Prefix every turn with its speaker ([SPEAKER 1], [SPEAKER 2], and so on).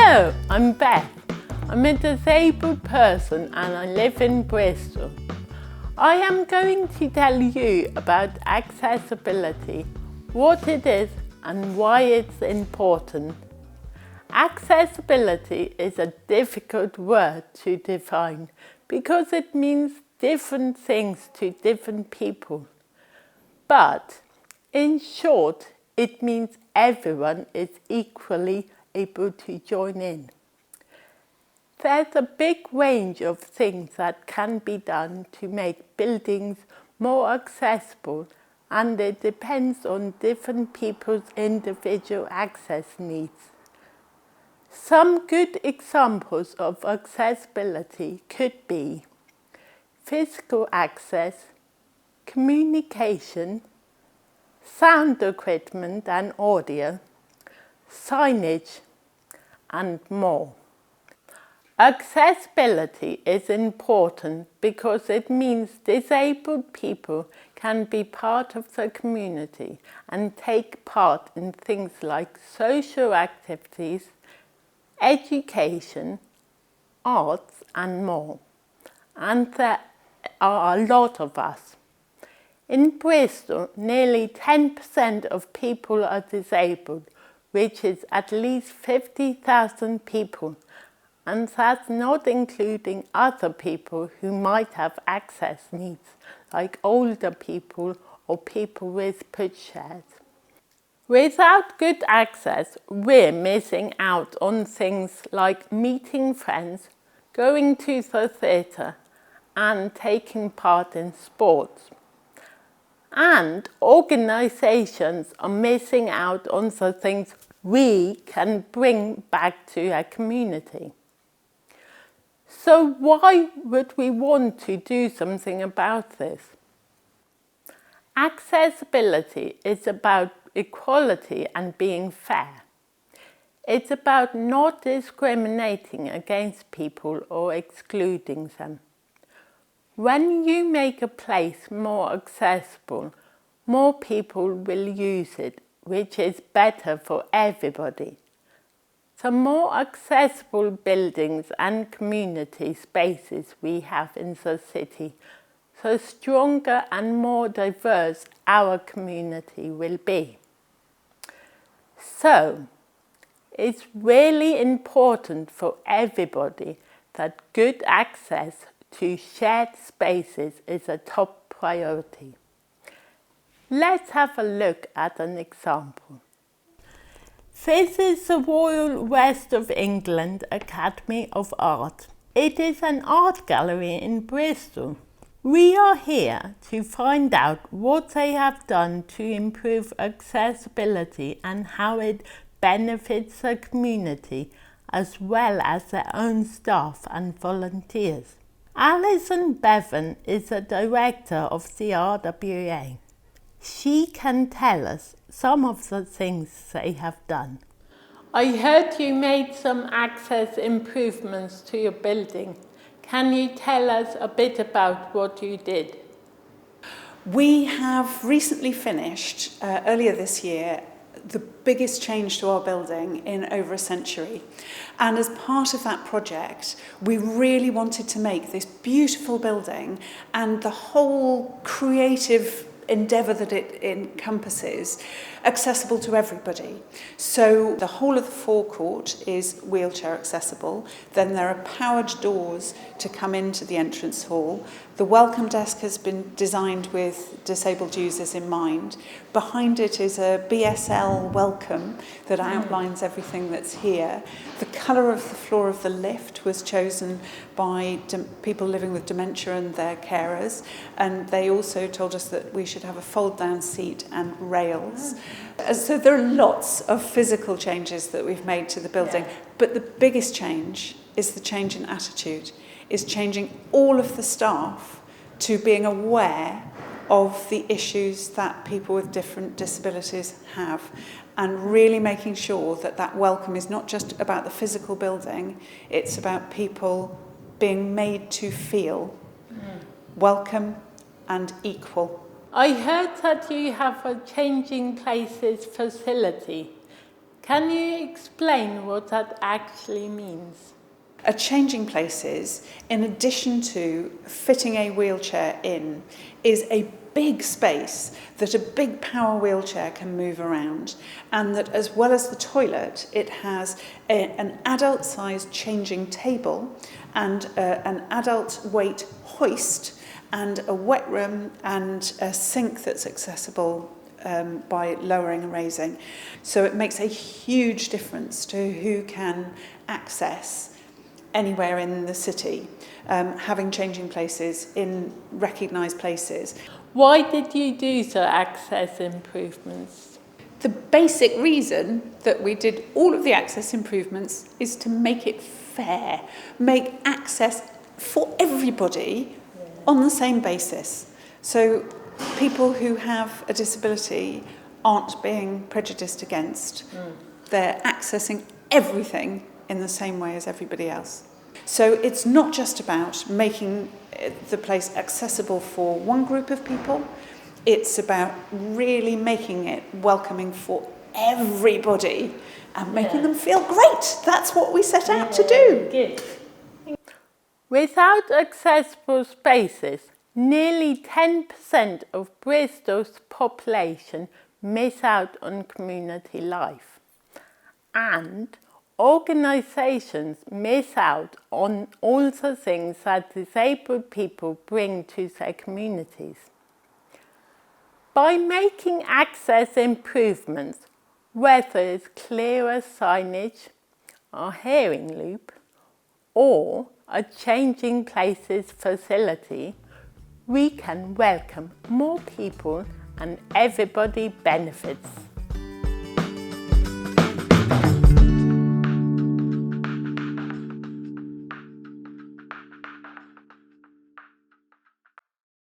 [SPEAKER 1] Hello, I'm Beth. I'm a disabled person and I live in Bristol. I am going to tell you about accessibility, what it is and why it's important. Accessibility is a difficult word to define because it means different things to different people. But in short, it means everyone is equally able to join in. There's a big range of things that can be done to make buildings more accessible, and it depends on different people's individual access needs. Some good examples of accessibility could be physical access, communication, sound equipment and audio, signage, and more. Accessibility is important because it means disabled people can be part of the community and take part in things like social activities, education, arts and more. And there are a lot of us. In Bristol, nearly 10% of people are disabled, which is at least 50,000 people, and that's not including other people who might have access needs, like older people or people with pushchairs. Without good access, we're missing out on things like meeting friends, going to the theatre, and taking part in sports. And organisations are missing out on the things we can bring back to our community. So why would we want to do something about this? Accessibility is about equality and being fair. It's about not discriminating against people or excluding them. When you make a place more accessible, more people will use it, which is better for everybody. The more accessible buildings and community spaces we have in the city, the stronger and more diverse our community will be. So, it's really important for everybody that good access to shared spaces is a top priority. Let's have a look at an example. This is the Royal West of England Academy of Art. It is an art gallery in Bristol. We are here to find out what they have done to improve accessibility and how it benefits the community as well as their own staff and volunteers. Alison Bevan is the director of the RWA. She can tell us some of the things they have done. I heard you made some access improvements to your building. Can you tell us a bit about what you did?
[SPEAKER 2] We have recently finished, earlier this year, the biggest change to our building in over a century. And as part of that project, we really wanted to make this beautiful building and the whole creative endeavour that it encompasses accessible to everybody. So the whole of the forecourt is wheelchair accessible. Then there are powered doors to come into the entrance hall. The welcome desk has been designed with disabled users in mind. Behind it is a BSL welcome that outlines everything that's here. The colour of the floor of the lift was chosen by people living with dementia and their carers, and they also told us that we should have a fold-down seat and rails. So there are lots of physical changes that we've made to the building, but the biggest change is the change in attitude, is changing all of the staff to being aware of the issues that people with different disabilities have, and really making sure that that welcome is not just about the physical building, it's about people being made to feel welcome and equal.
[SPEAKER 1] I heard that you have a changing places facility. Can you explain what that actually means?
[SPEAKER 2] A changing places, in addition to fitting a wheelchair in, is a big space that a big power wheelchair can move around, and that as well as the toilet, it has an adult-sized changing table and an adult weight hoist and a wet room and a sink that's accessible by lowering and raising. So it makes a huge difference to who can access anywhere in the city, having changing places in recognised places.
[SPEAKER 1] Why did you do the access improvements?
[SPEAKER 2] The basic reason that we did all of the access improvements is to make it fair, make access for everybody on the same basis. So people who have a disability aren't being prejudiced against. They're accessing everything in the same way as everybody else. So it's not just about making the place accessible for one group of people, it's about really making it welcoming for everybody and making them feel great. That's what we set out to do.
[SPEAKER 1] Good. Without accessible spaces, nearly 10% of Bristol's population miss out on community life. And organisations miss out on all the things that disabled people bring to their communities. By making access improvements, whether it's clearer signage, a hearing loop, or a changing places facility, we can welcome more people and everybody benefits.